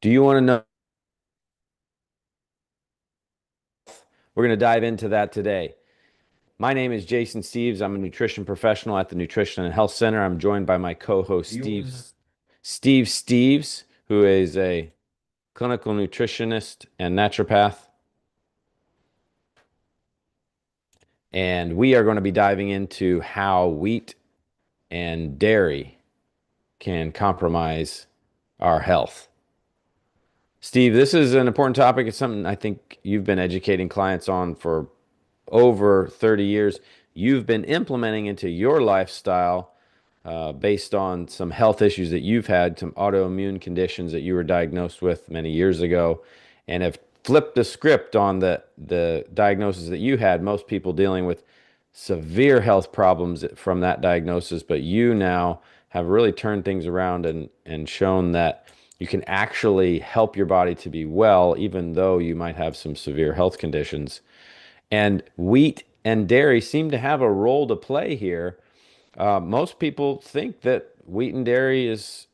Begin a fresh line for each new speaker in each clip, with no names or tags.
Do you want to know? We're going to dive into that today. My name is Jason Steves. I'm a nutrition professional at the Nutrition and Health Center. I'm joined by my co-host Steve Steves, who is a clinical nutritionist and naturopath. And we are going to be diving into how wheat and dairy can compromise our health. Steve, this is an important topic. It's something I think you've been educating clients on for over 30 years. You've been implementing into your lifestyle based on some health issues that you've had, some autoimmune conditions that you were diagnosed with many years ago, and have flipped the script on the diagnosis that you had. Most people dealing with severe health problems from that diagnosis, but you now have really turned things around and shown that you can actually help your body to be well, even though you might have some severe health conditions. And wheat and dairy seem to have a role to play here. Most people think that wheat and dairy is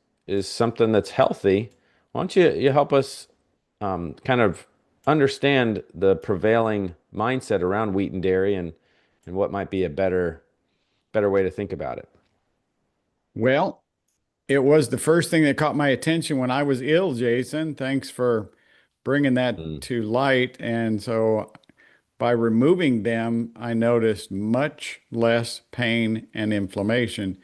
something that's healthy. Why don't you help us kind of understand the prevailing mindset around wheat and dairy and what might be a better way to think about it?
Well, it was the first thing that caught my attention when I was ill, Jason. Thanks for bringing that
Mm,
to light. And so by removing them, I noticed much less pain and inflammation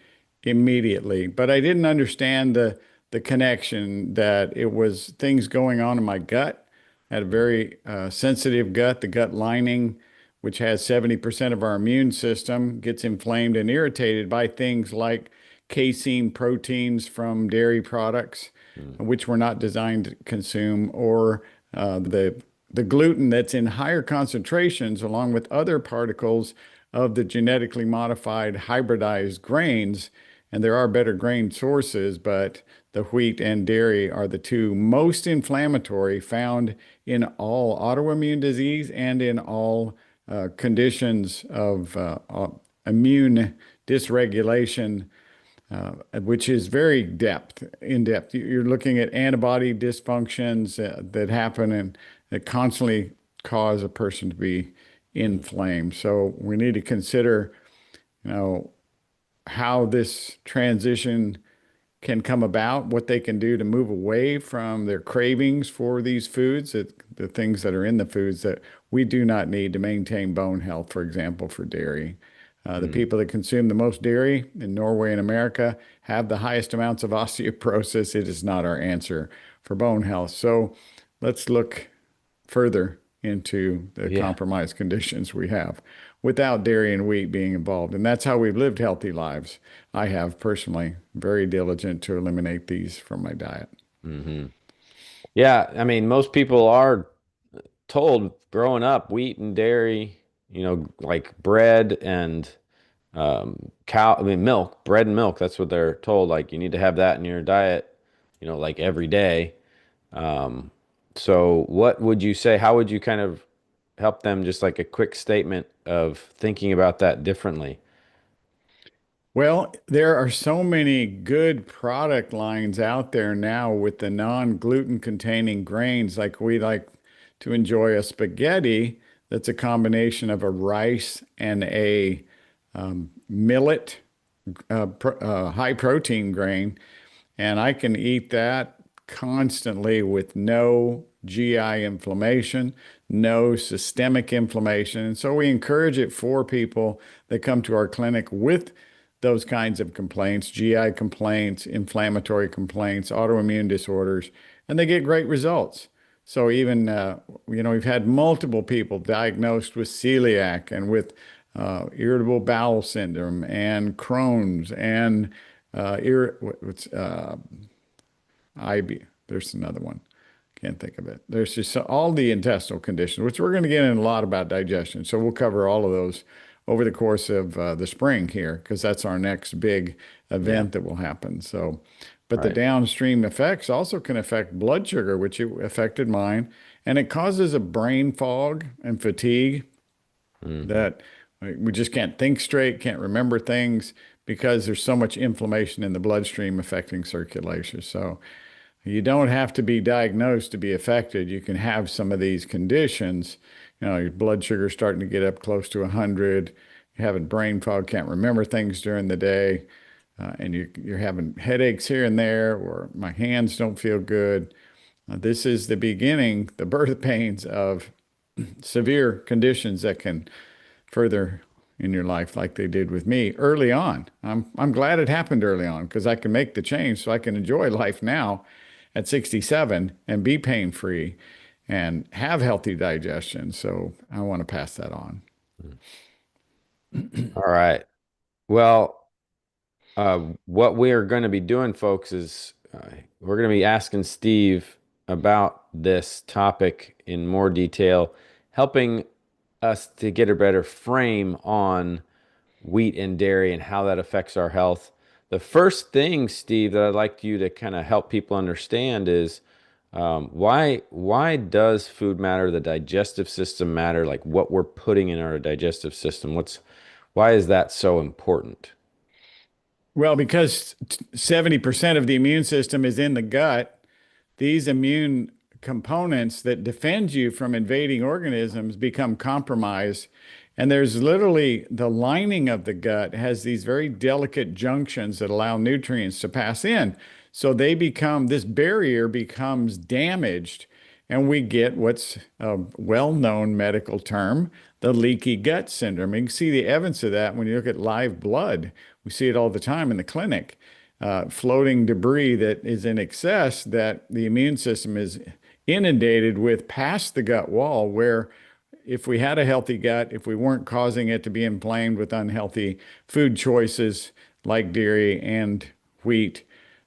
immediately. But I didn't understand the connection that it was things going on in my gut. I had a
mm,
very sensitive gut. The gut lining, which has 70% of our immune system, gets inflamed and irritated by things like casein proteins from dairy products,
mm,
which we're not designed to consume, or the gluten that's in higher concentrations, along with other particles of the genetically modified hybridized grains. And there are better grain sources, but the wheat and dairy are the two most inflammatory found in all autoimmune disease and in all conditions of immune dysregulation, which is very in depth. You're looking at antibody dysfunctions that happen and that constantly cause a person to be
mm.
inflamed. So we need to consider, you know, how this transition can come about, what they can do to move away from their cravings for these foods, the things that are in the foods that we do not need to maintain bone health, for example, for dairy. The
Mm.
people that consume the most dairy in Norway and America have the highest amounts of osteoporosis. It is not our answer for bone health. So let's look further into the
Yeah.
compromised conditions we have without dairy and wheat being involved. And that's how we've lived healthy lives. I have personally very diligent to eliminate these from my diet.
Hmm. Yeah. I mean, most people are told growing up wheat and dairy, like bread and I mean, milk, bread and milk. That's what they're told. Like, you need to have that in your diet, like every day. Um, so what would you say? How would you kind of help them, just like a quick statement of thinking about that differently?
Well, there are so many good product lines out there now with the non-gluten containing grains. Like we like to enjoy a spaghetti that's a combination of a rice and a millet, high protein grain. And I can eat that constantly with no GI inflammation, no systemic inflammation. And so we encourage it for people that come to our clinic with those kinds of complaints, GI complaints, inflammatory complaints, autoimmune disorders, and they get great results. So even, we've had multiple people diagnosed with celiac and with irritable bowel syndrome and Crohn's and IB. There's another one. Can't think of it. There's just all the intestinal conditions, which we're going to get in a lot about digestion. So we'll cover all of those over the course of the spring here, because that's our next big
Yeah.
event that will happen. So, but the
Right.
downstream effects also can affect blood sugar, which it affected mine, and it causes a brain fog and fatigue
Hmm.
that we just can't think straight, can't remember things because there's so much inflammation in the bloodstream affecting circulation. So You don't have to be diagnosed to be affected. You can have some of these conditions. Your blood sugar starting to get up close to 100. You're having brain fog, can't remember things during the day, and you're having headaches here and there, or my hands don't feel good. This is the beginning, the birth pains of severe conditions that can further in your life, like they did with me early on. I'm glad it happened early on because I can make the change so I can enjoy life now at 67 and be pain free and have healthy digestion. So I want to pass that on.
All right. Well, what we are going to be doing, folks, is we're going to be asking Steve about this topic in more detail, helping us to get a better frame on wheat and dairy and how that affects our health. The first thing, Steve, that I'd like you to kind of help people understand is why does food matter? The digestive system matter, like what we're putting in our digestive system. Why is that so important?
Well, because 70% of the immune system is in the gut, these immune components that defend you from invading organisms become compromised. And there's literally the lining of the gut has these very delicate junctions that allow nutrients to pass in. So this barrier becomes damaged, and we get what's a well-known medical term, the leaky gut syndrome. You can see the evidence of that when you look at live blood. We see it all the time in the clinic. Floating debris that is in excess that the immune system is inundated with past the gut wall, where if we had a healthy gut, if we weren't causing it to be inflamed with unhealthy food choices like dairy and wheat,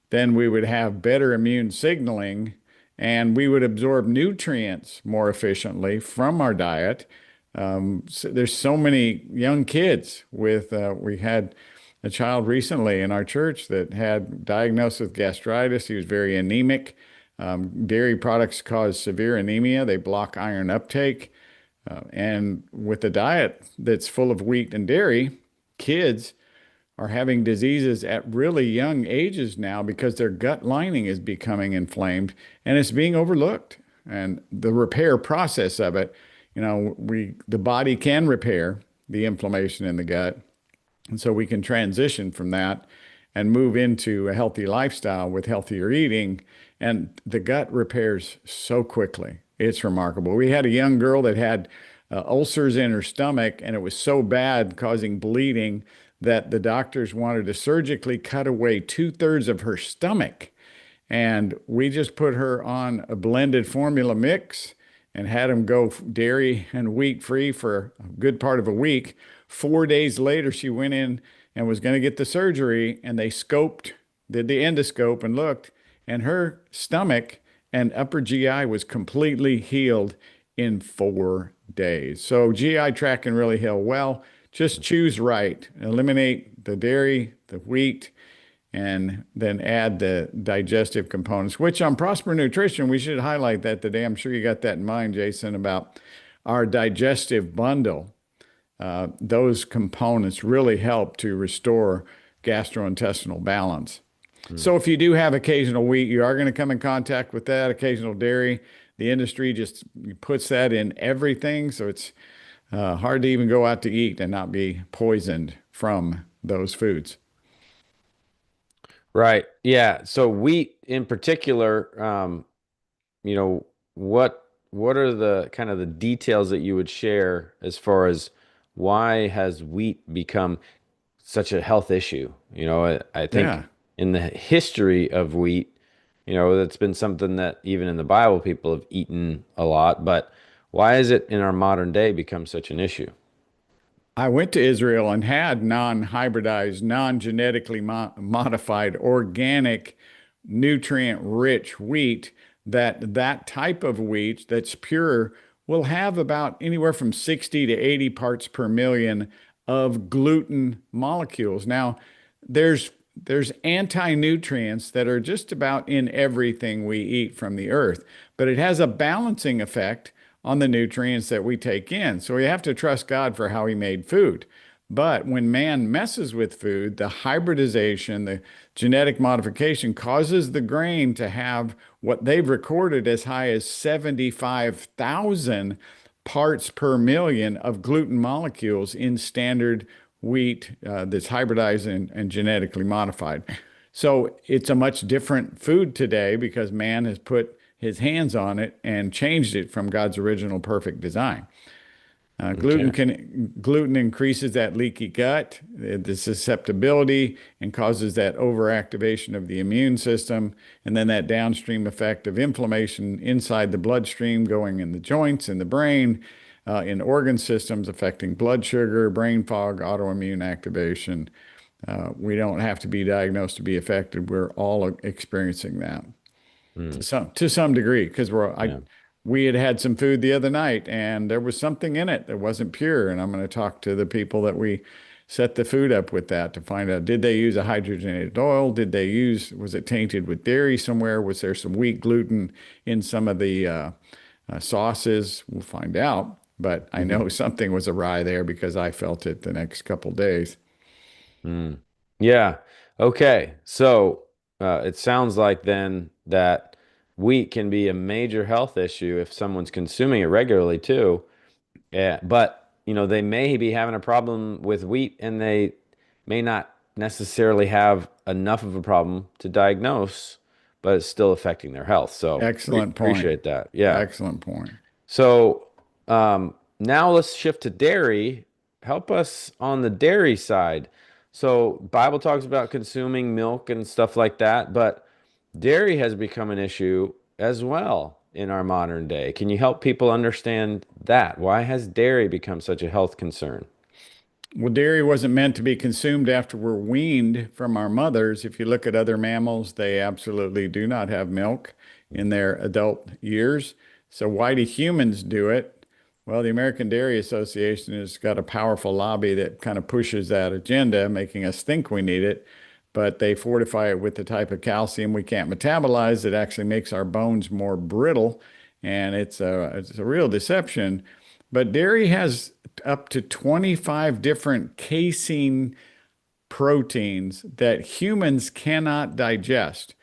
then we would have better immune signaling and we would absorb nutrients more efficiently from our diet. So there's so many young kids we had a child recently in our church that had diagnosed with gastritis. He was very anemic. Dairy products cause severe anemia. They block iron uptake. And with a diet that's full of wheat and dairy, kids are having diseases at really young ages now because their gut lining is becoming inflamed and it's being overlooked. And the repair process of it, the body can repair the inflammation in the gut. And so we can transition from that and move into a healthy lifestyle with healthier eating. And the gut repairs so quickly. It's remarkable. We had a young girl that had ulcers in her stomach, and it was so bad, causing bleeding, that the doctors wanted to surgically cut away 2/3 of her stomach. And we just put her on a blended formula mix and had them go dairy and wheat free for a good part of a week. 4 days later, she went in and was going to get the surgery, and they did the endoscope and looked, and her stomach and upper GI was completely healed in 4 days. So GI tract can really heal well. Just choose right. Eliminate the dairy, the wheat, and then add the digestive components, which on Prosper Nutrition, we should highlight that today. I'm sure you got that in mind, Jason, about our digestive bundle. Those components really help to restore gastrointestinal balance. So if you do have occasional wheat, you are going to come in contact with that, occasional dairy. The industry just puts that in everything. So it's hard to even go out to eat and not be poisoned from those foods.
Right. Yeah. So wheat in particular, you know, what are the kind of the details that you would share as far as why has wheat become such a health issue? I think
Yeah.
in the history of wheat, that's been something that even in the Bible people have eaten a lot, but why is it in our modern day become such an issue?
I went to Israel and had non-hybridized, non-genetically modified, organic, nutrient-rich wheat. That type of wheat that's pure will have about anywhere from 60 to 80 parts per million of gluten molecules. Now, there's anti-nutrients that are just about in everything we eat from the earth, but it has a balancing effect on the nutrients that we take in. So we have to trust God for how he made food. But when man messes with food, the hybridization, the genetic modification causes the grain to have what they've recorded as high as 75,000 parts per million of gluten molecules in standard wheat that's hybridized and genetically modified. So it's a much different food today because man has put his hands on it and changed it from God's original perfect design.
Okay.
Gluten increases that leaky gut, the susceptibility, and causes that overactivation of the immune system, and then that downstream effect of inflammation inside the bloodstream, going in the joints, in the brain, in organ systems, affecting blood sugar, brain fog, autoimmune activation. We don't have to be diagnosed to be affected. We're all experiencing that
Mm,
to some degree because
yeah.
we had had some food the other night and there was something in it that wasn't pure. And I'm going to talk to the people that we set the food up with that to find out, did they use a hydrogenated oil? Was it tainted with dairy somewhere? Was there some wheat gluten in some of the sauces? We'll find out. But I
Mhm.
know something was awry there because I felt it the next couple days.
Mm. Yeah. Okay. So it sounds like then that wheat can be a major health issue if someone's consuming it regularly too. Yeah. But, they may be having a problem with wheat and they may not necessarily have enough of a problem to diagnose, but it's still affecting their health. So
Excellent point.
appreciate that. Yeah.
Excellent point.
So now let's shift to dairy. Help us on the dairy side. So Bible talks about consuming milk and stuff like that, but dairy has become an issue as well in our modern day. Can you help people understand that? Why has dairy become such a health concern?
Well, dairy wasn't meant to be consumed after we're weaned from our mothers. If you look at other mammals, they absolutely do not have milk in their adult years. So why do humans do it? Well, the American Dairy Association has got a powerful lobby that kind of pushes that agenda, making us think we need it. But they fortify it with the type of calcium we can't metabolize that actually makes our bones more brittle. And it's a real deception. But dairy has up to 25 different casein proteins that humans cannot digest.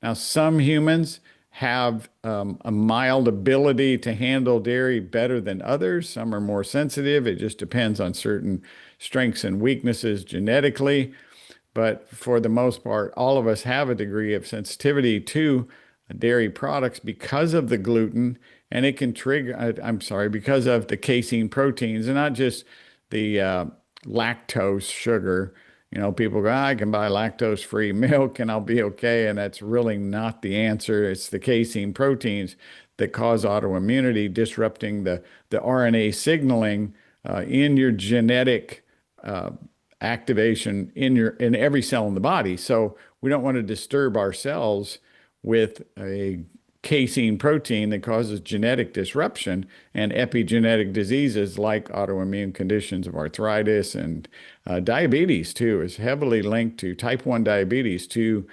Now, some humans have a mild ability to handle dairy better than others. Some are more sensitive. It just depends on certain strengths and weaknesses genetically. But for the most part, all of us have a degree of sensitivity to dairy products because of the gluten, and it can trigger, I'm sorry, because of the casein proteins, and not just the lactose sugar. People go, I can buy lactose-free milk and I'll be okay. And that's really not the answer. It's the casein proteins that cause autoimmunity, disrupting the RNA signaling in your genetic uh, activation in every cell in the body. So we don't want to disturb our cells with a casein protein that causes genetic disruption and epigenetic diseases like autoimmune conditions of arthritis and diabetes too is heavily linked to type 1 diabetes to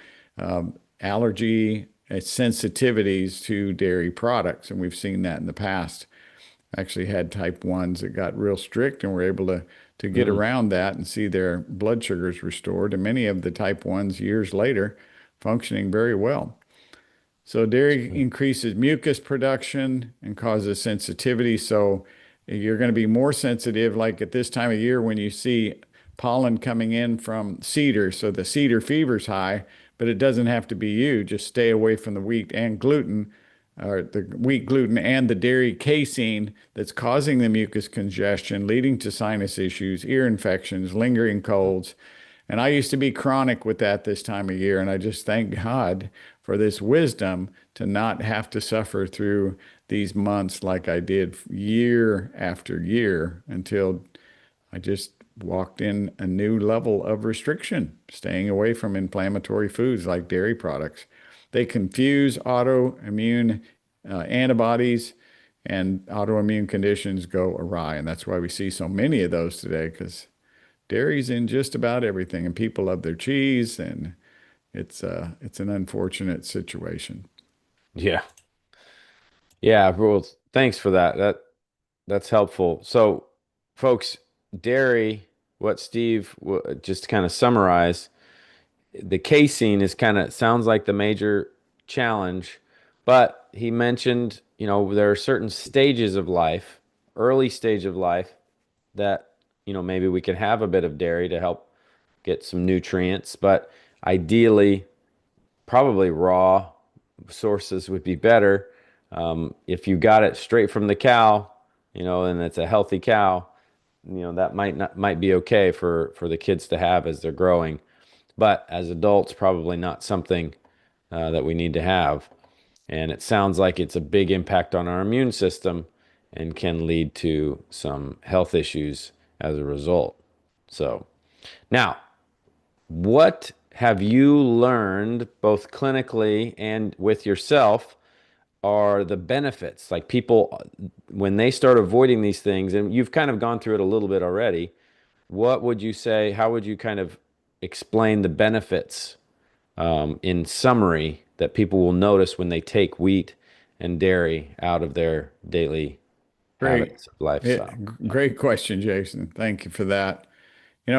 allergy sensitivities to dairy products. And we've seen that in the past. Actually had type 1s that got real strict and were able to get
Mm,
around that and see their blood sugars restored. And many of the type 1s years later functioning very well. So dairy increases mucus production and causes sensitivity. So you're going to be more sensitive, like at this time of year when you see pollen coming in from cedar. So the cedar fever's high, but it doesn't have to be you. Just stay away from the wheat and gluten, or the wheat gluten and the dairy casein that's causing the mucus congestion, leading to sinus issues, ear infections, lingering colds. And I used to be chronic with that this time of year. And I just thank God for this wisdom to not have to suffer through these months like I did year after year until I just walked in a new level of restriction, staying away from inflammatory foods like dairy products. They confuse autoimmune antibodies, and autoimmune conditions go awry. And that's why we see so many of those today, because dairy's in just about everything, and people love their cheese, and it's an unfortunate situation.
yeah. Yeah. Well, thanks for that. That's helpful. So, folks, dairy. what Steve just to kind of summarize, the casein is kind of sounds like the major challenge, but he mentioned, there are certain stages of life, early stage of life that, maybe we can have a bit of dairy to help get some nutrients, but ideally, probably raw sources would be better. If you got it straight from the cow, and it's a healthy cow, that might be okay for the kids to have as they're growing. But as adults, probably not something that we need to have. And it sounds like it's a big impact on our immune system and can lead to some health issues as a result. So, now, what have you learned both clinically and with yourself are the benefits? Like people, when they start avoiding these things, and you've kind of gone through it a little bit already, what would you say? How would you kind of explain the benefits in summary that people will notice when they take wheat and dairy out of their daily
Great.
habits of lifestyle?
Great question, Jason. Thank you for that.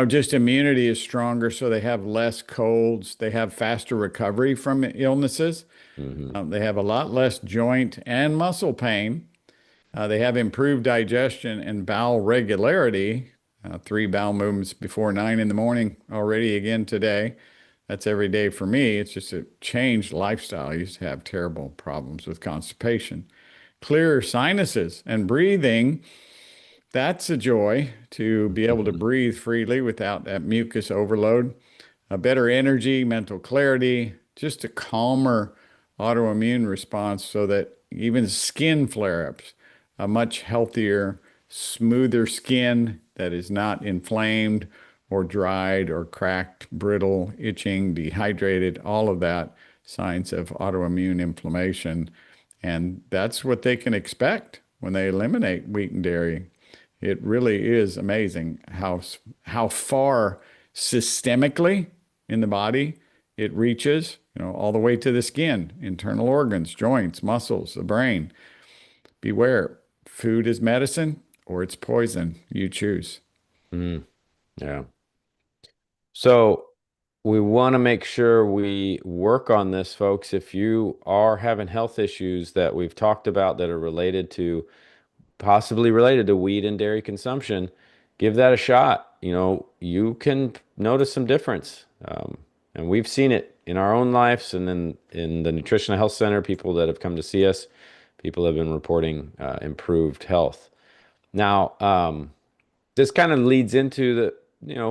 Just immunity is stronger, so they have less colds. They have faster recovery from illnesses.
Hmm.
They have a lot less joint and muscle pain. They have improved digestion and bowel regularity. 3 bowel movements before 9 in the morning already again today. That's every day for me. It's just a changed lifestyle. I used to have terrible problems with constipation. Clearer sinuses and breathing. That's a joy to be able to breathe freely without that mucus overload. A better energy, mental clarity, just a calmer autoimmune response so that even skin flare-ups, a much healthier, smoother skin that is not inflamed or dried or cracked, brittle, itching, dehydrated, all of that signs of autoimmune inflammation. And that's what they can expect when they eliminate wheat and dairy. It really is amazing how far systemically in the body it reaches, all the way to the skin, internal organs, joints, muscles, the brain. Beware, food is medicine or it's poison. You choose.
Mm, yeah. So we want to make sure we work on this, folks. If you are having health issues that we've talked about that are possibly related to wheat and dairy consumption, give that a shot. You can notice some difference. And we've seen it in our own lives and then in the Nutritional Health Center, people that have come to see us, people have been reporting improved health. Now, this kind of leads into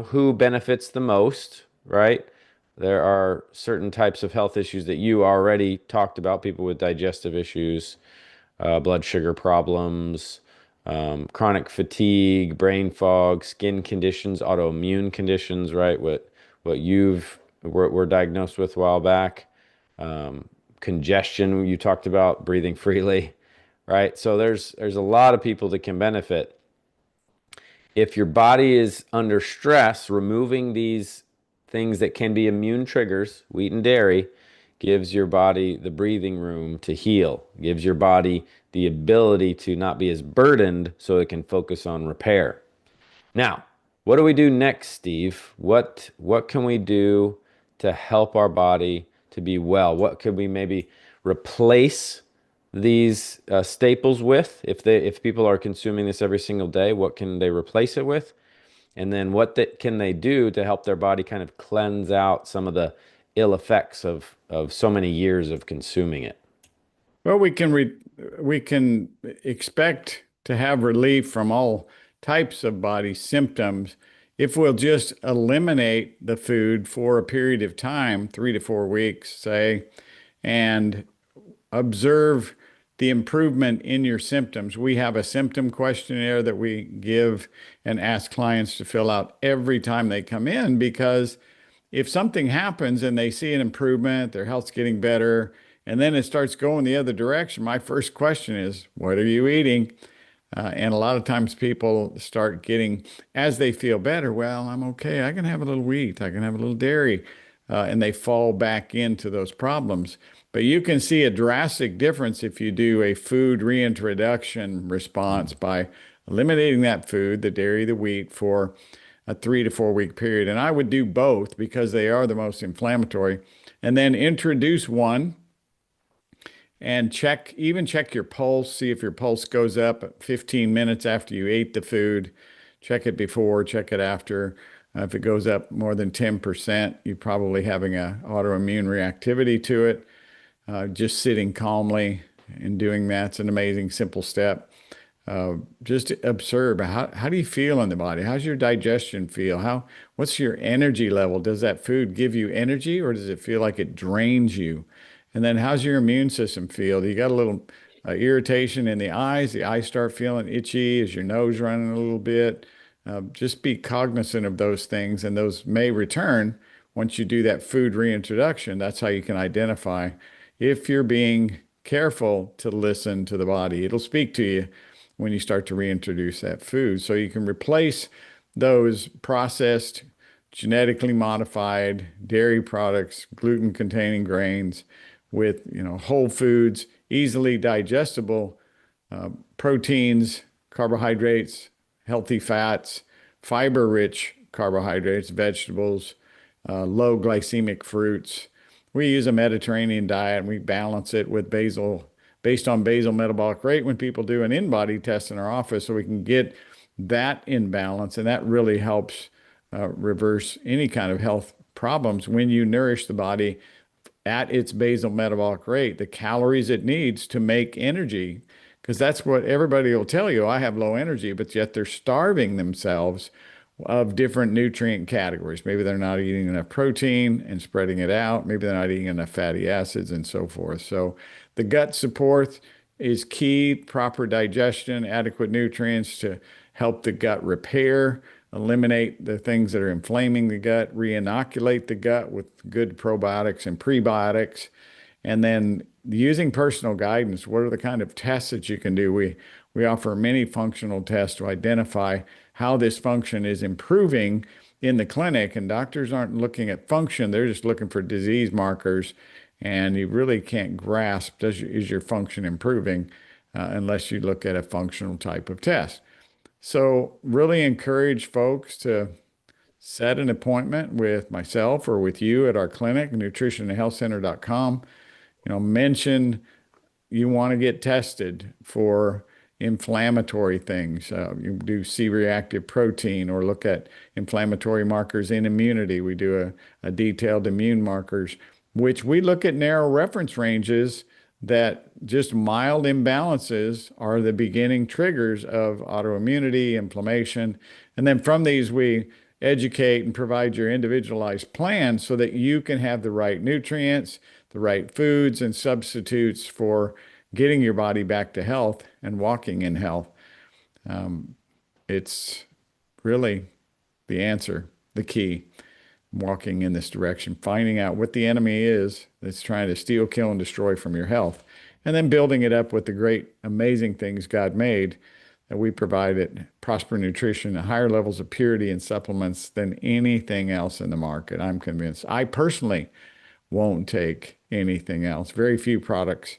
who benefits the most, right? There are certain types of health issues that you already talked about, people with digestive issues, blood sugar problems, chronic fatigue, brain fog, skin conditions, autoimmune conditions, right? What you've were diagnosed with a while back, congestion you talked about, breathing freely, right? So there's a lot of people that can benefit. If your body is under stress, removing these things that can be immune triggers, wheat and dairy, gives your body the breathing room to heal, gives your body the ability to not be as burdened so it can focus on repair. Now, what do we do next, Steve? What can we do to help our body to be well? What could we maybe replace these staples with? If people are consuming this every single day, what can they replace it with? And then can they do to help their body kind of cleanse out some of the ill effects of so many years of consuming it?
Well, we can expect to have relief from all types of body symptoms if we'll just eliminate the food for a period of time, 3 to 4 weeks, say, and observe the improvement in your symptoms. We have a symptom questionnaire that we give and ask clients to fill out every time they come in, because if something happens and they see an improvement, their health's getting better, and then it starts going the other direction, my first question is, what are you eating? And a lot of times people start getting, as they feel better, well, I'm okay. I can have a little wheat. I can have a little dairy. And they fall back into those problems. But you can see a drastic difference if you do a food reintroduction response by eliminating that food, the dairy, the wheat, for a 3 to 4 week period. And I would do both because they are the most inflammatory. And then introduce one and check your pulse, see if your pulse goes up 15 minutes after you ate the food. Check it before, check it after. If it goes up more than 10%, you're probably having an autoimmune reactivity to it. Just sitting calmly and doing that's an amazing simple step. Just observe how do you feel in the body? How's your digestion feel? What's your energy level? Does that food give you energy or does it feel like it drains you? And then how's your immune system feel? Do you got a little irritation in the eyes? The eyes start feeling itchy? Is your nose running a little bit? Just be cognizant of those things, and those may return once you do that food reintroduction. That's how you can identify if you're being careful to listen to the body. It'll speak to you when you start to reintroduce that food. So you can replace those processed, genetically modified dairy products, gluten-containing grains with, whole foods, easily digestible proteins, carbohydrates, healthy fats, fiber-rich carbohydrates, vegetables, low glycemic fruits. We use a Mediterranean diet and we balance it with based on basal metabolic rate when people do an in-body test in our office, so we can get that in balance. And that really helps reverse any kind of health problems when you nourish the body at its basal metabolic rate, the calories it needs to make energy. Because that's what everybody will tell you. I have low energy, but yet they're starving themselves of different nutrient categories. Maybe they're not eating enough protein and spreading it out. Maybe they're not eating enough fatty acids and so forth. So the gut support is key, proper digestion, adequate nutrients to help the gut repair, eliminate the things that are inflaming the gut, re-inoculate the gut with good probiotics and prebiotics. And then using personal guidance, what are the kind of tests that you can do? We offer many functional tests to identify how this function is improving in the clinic. And doctors aren't looking at function, they're just looking for disease markers. And you really can't grasp, is your function improving, unless you look at a functional type of test. So really encourage folks to set an appointment with myself or with you at our clinic, nutritionandhealthcenter.com. Mention you want to get tested for inflammatory things. You do C-reactive protein or look at inflammatory markers in immunity. We do a detailed immune markers, which we look at narrow reference ranges that just mild imbalances are the beginning triggers of autoimmunity, inflammation. And then from these, we educate and provide your individualized plan so that you can have the right nutrients, the right foods and substitutes for getting your body back to health and walking in health. It's really the answer, the key, walking in this direction, finding out what the enemy is that's trying to steal, kill, and destroy from your health, and then building it up with the great, amazing things God made that we provide at Prosper Nutrition, higher levels of purity and supplements than anything else in the market. I'm convinced. I personally won't take anything else. Very few products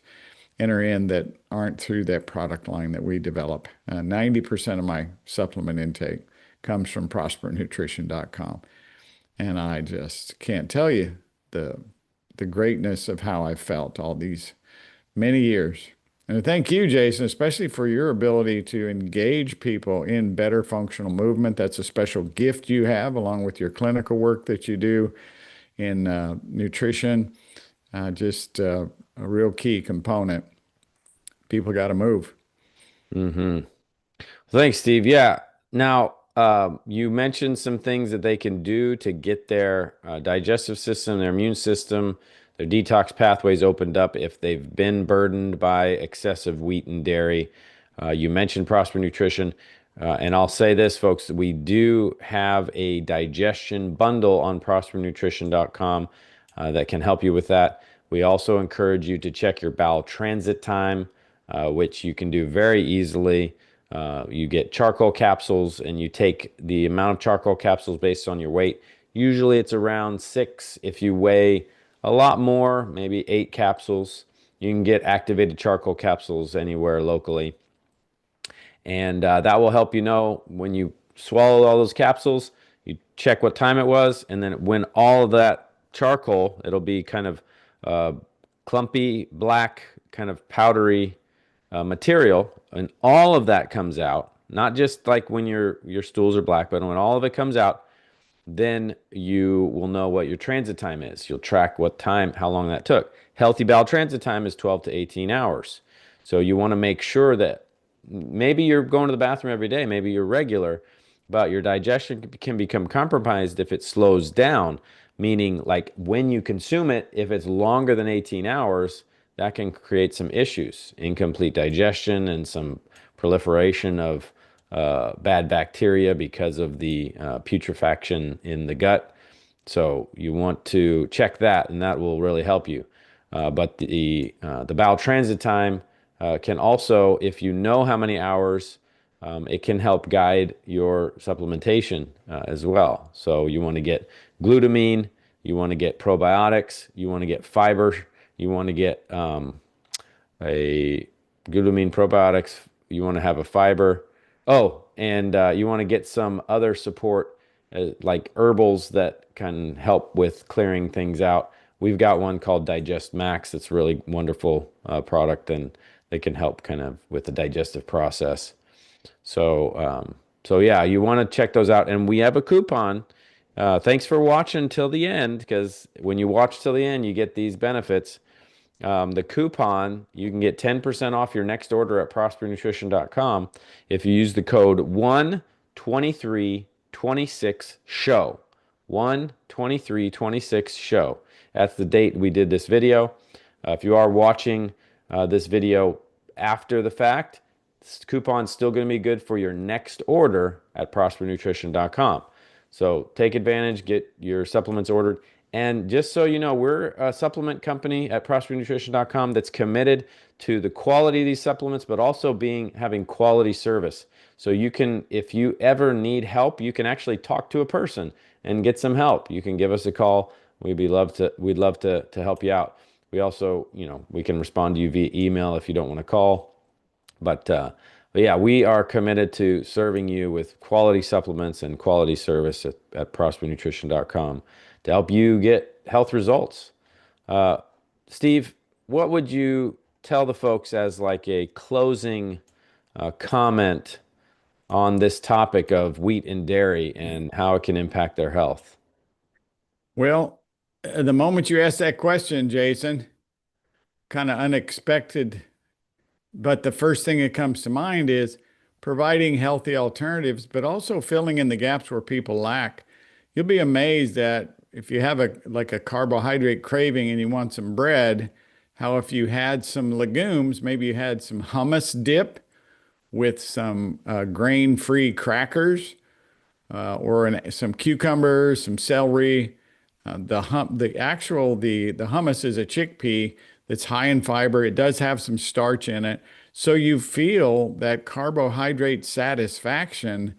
enter in that aren't through that product line that we develop. 90% of my supplement intake comes from prospernutrition.com. And I just can't tell you the greatness of how I felt all these many years. And thank you, Jason, especially for your ability to engage people in better functional movement. That's a special gift you have, along with your clinical work that you do in nutrition. Just a real key component. People got to move.
Mm-hmm. Thanks, Steve. Yeah. Now, you mentioned some things that they can do to get their digestive system, their immune system, their detox pathways opened up if they've been burdened by excessive wheat and dairy. You mentioned Prosper Nutrition. And I'll say this, folks, we do have a digestion bundle on prospernutrition.com that can help you with that. We also encourage you to check your bowel transit time, which you can do very easily. You get charcoal capsules and you take the amount of charcoal capsules based on your weight. Usually it's around 6. If you weigh a lot more, maybe 8 capsules. You can get activated charcoal capsules anywhere locally. And that will help you know when you swallow all those capsules, You check what time it was, and then when all of that charcoal, it'll be kind of uh, clumpy, black, kind of powdery material, and all of that comes out, not just like when your stools are black, but when all of it comes out, then you will know what your transit time is. You'll track what time, how long that took. Healthy bowel transit time is 12 to 18 hours. So you want to make sure that maybe you're going to the bathroom every day, maybe you're regular, but your digestion can become compromised if it slows down, meaning like when you consume it, if it's longer than 18 hours, that can create some issues, incomplete digestion and some proliferation of bad bacteria because of the putrefaction in the gut. So you want to check that, and that will really help you. But the bowel transit time can also, if you know how many hours, it can help guide your supplementation as well. So you want to get glutamine, you want to get probiotics, you want to get fiber, you want to get a glutamine probiotics, you want to have a fiber. Oh, and you want to get some other support like herbals that can help with clearing things out. We've got one called Digest Max that's really wonderful product, and they can help kind of with the digestive process. So yeah, you want to check those out. And we have a coupon. Thanks for watching till the end, because when you watch till the end, you get these benefits. The coupon, you can get 10% off your next order at prospernutrition.com if you use the code 12326show. 12326show. That's the date we did this video. If you are watching this video after the fact, this coupon's still going to be good for your next order at prospernutrition.com. So take advantage, get your supplements ordered. And just so you know, we're a supplement company at prospernutrition.com that's committed to the quality of these supplements, but also having quality service. So you can, if you ever need help, you can actually talk to a person and get some help. You can give us a call. We'd love to help you out. We also, we can respond to you via email if you don't want to call. But yeah, we are committed to serving you with quality supplements and quality service at prospernutrition.com to help you get health results. Steve, what would you tell the folks as like a closing comment on this topic of wheat and dairy and how it can impact their health?
Well, the moment you asked that question, Jason, kind of unexpected, but the first thing that comes to mind is providing healthy alternatives, but also filling in the gaps where people lack. You'll be amazed that if you have a carbohydrate craving and you want some bread, how if you had some legumes, maybe you had some hummus dip with some grain-free crackers, or some cucumbers, some celery. The hummus is a chickpea that's high in fiber. It does have some starch in it. So you feel that carbohydrate satisfaction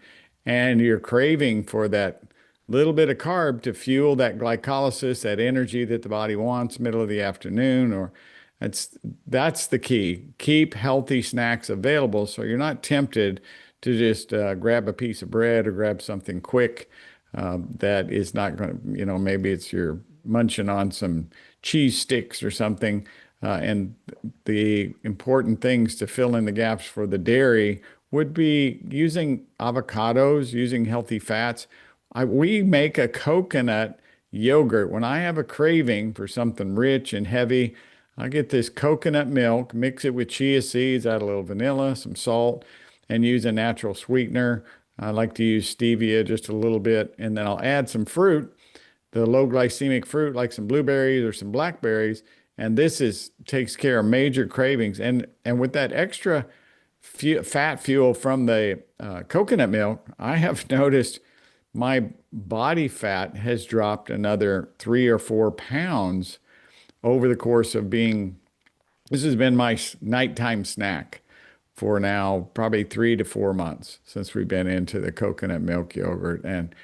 and you're craving for that little bit of carb to fuel that glycolysis, that energy that the body wants middle of the afternoon, or that's the key. Keep healthy snacks available so you're not tempted to just grab a piece of bread or grab something quick that is not going to, maybe it's you're munching on some cheese sticks or something. And the important things to fill in the gaps for the dairy would be using avocados, using healthy fats. We make a coconut yogurt. When I have a craving for something rich and heavy, I get this coconut milk, mix it with chia seeds, add a little vanilla, some salt, and use a natural sweetener. I like to use stevia just a little bit, and then I'll add some fruit, the low glycemic fruit like some blueberries or some blackberries, and takes care of major cravings. And with that extra fat fuel from the coconut milk, I have noticed my body fat has dropped another 3 or 4 pounds over the course of this has been my nighttime snack for now probably 3 to 4 months since we've been into the coconut milk yogurt, and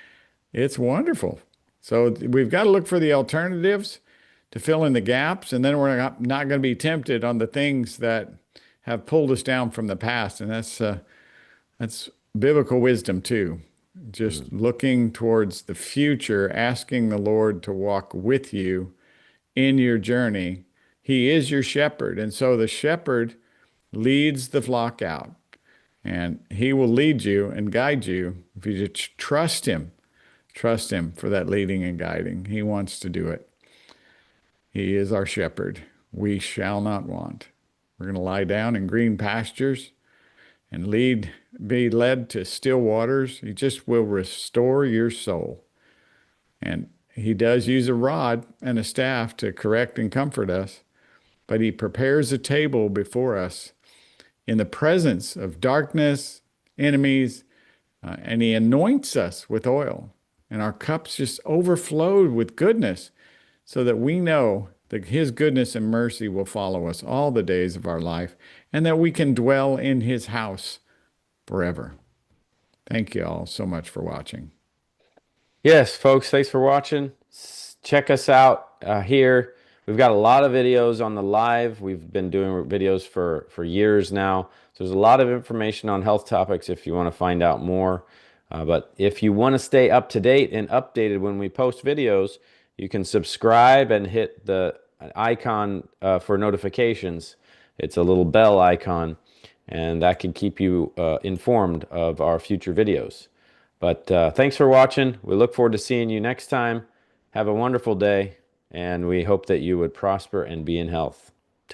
it's wonderful. So we've got to look for the alternatives to fill in the gaps, and then we're not going to be tempted on the things that have pulled us down from the past, and that's biblical wisdom too. just
Mm.
looking towards the future, asking the Lord to walk with you in your journey. He is your shepherd. And so the shepherd leads the flock out, and he will lead you and guide you if you just trust him. Trust him for that leading and guiding. He wants to do it. He is our shepherd. We shall not want. We're going to lie down in green pastures and be led to still waters. He just will restore your soul. And he does use a rod and a staff to correct and comfort us, but he prepares a table before us in the presence of darkness, enemies, and he anoints us with oil. And our cups just overflowed with goodness so that we know that his goodness and mercy will follow us all the days of our life and that we can dwell in his house forever. Thank you all so much for watching.
Yes, folks, thanks for watching. Check us out here. We've got a lot of videos on the live. We've been doing videos for years now. So there's a lot of information on health topics if you want to find out more. But if you want to stay up to date and updated when we post videos, you can subscribe and hit the icon for notifications. It's a little bell icon, and that can keep you informed of our future videos. But thanks for watching. We look forward to seeing you next time. Have a wonderful day, and we hope that you would prosper and be in health.